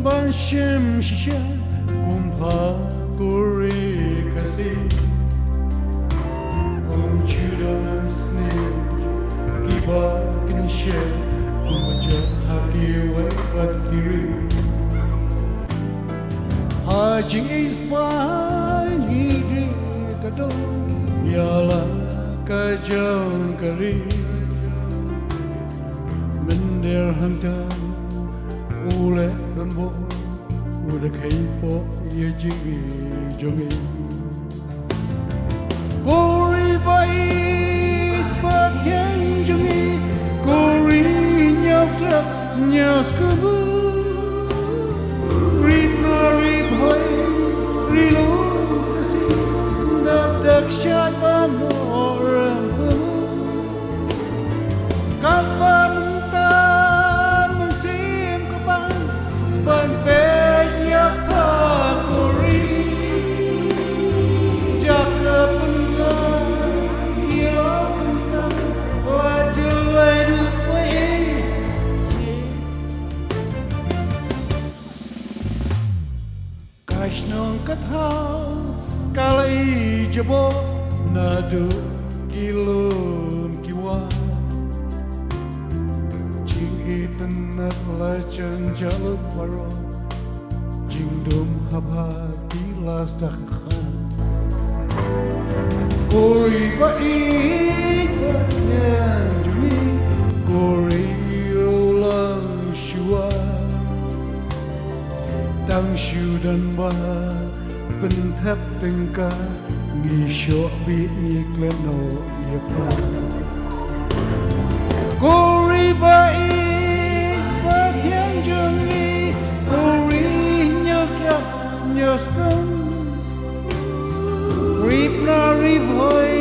ban shim shisha kumpa gori Khasi om chudonam snake kiba kinshe kumaja haki wa bakiri haji ismani di tado yala kajang kari mender hantam ule dan bo udah kaipo ya jingi jongi gori baieit bathiang jongi gori nyautra nyaskubu rip na rip hoy rilo kasi dak shat banoram kapam ban peña pakuri jaka punga ilo punta wajulai dupai kashnong kathau kalai jabo nadu kilum kiwa tanat lacan jaluk baro jingdum habhati las dakhan gori baieit bathiang jumi gori ulang shua tang shu dan ba penthap tengka ngisho bi ni kleno yapa gori baieit bathiang jongi gori nyakra nyaskan rip na rip hoy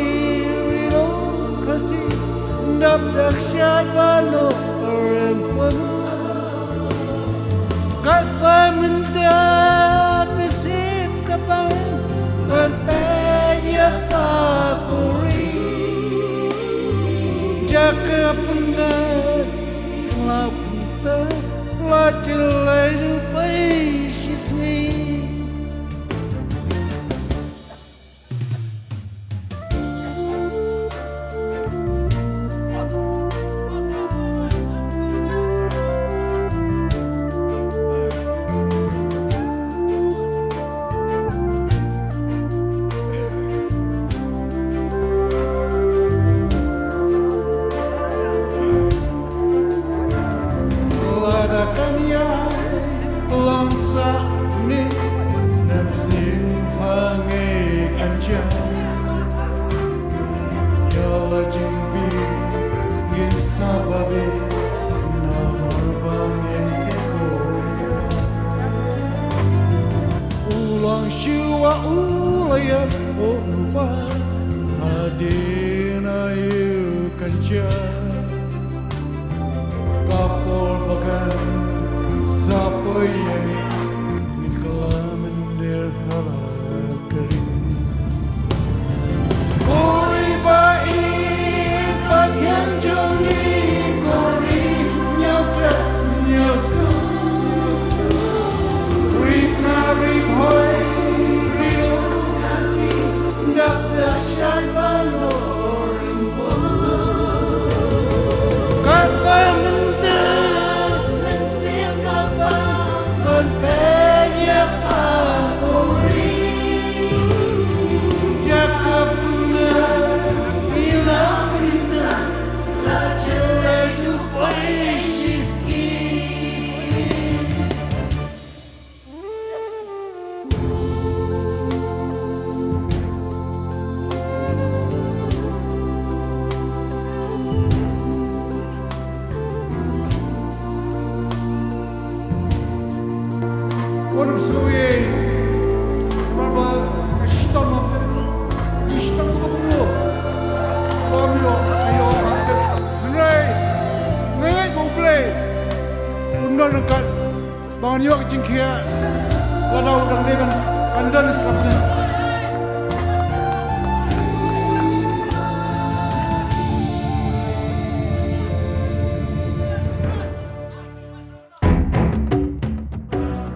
rilo Khasi dap dak shat balo rem panu kat bynta mesim kapal ban peña pakuri jaka pungan lau la chilai dupai shismi Shua ulaya onupa adina yu kancha kapor bakan sapayani nikalaman der halakari gori baieit bathiang jongi gori nyautra nyasu rip na rip hoy Bangan yuk jingkia, ladau dan dekan kandan sekarang.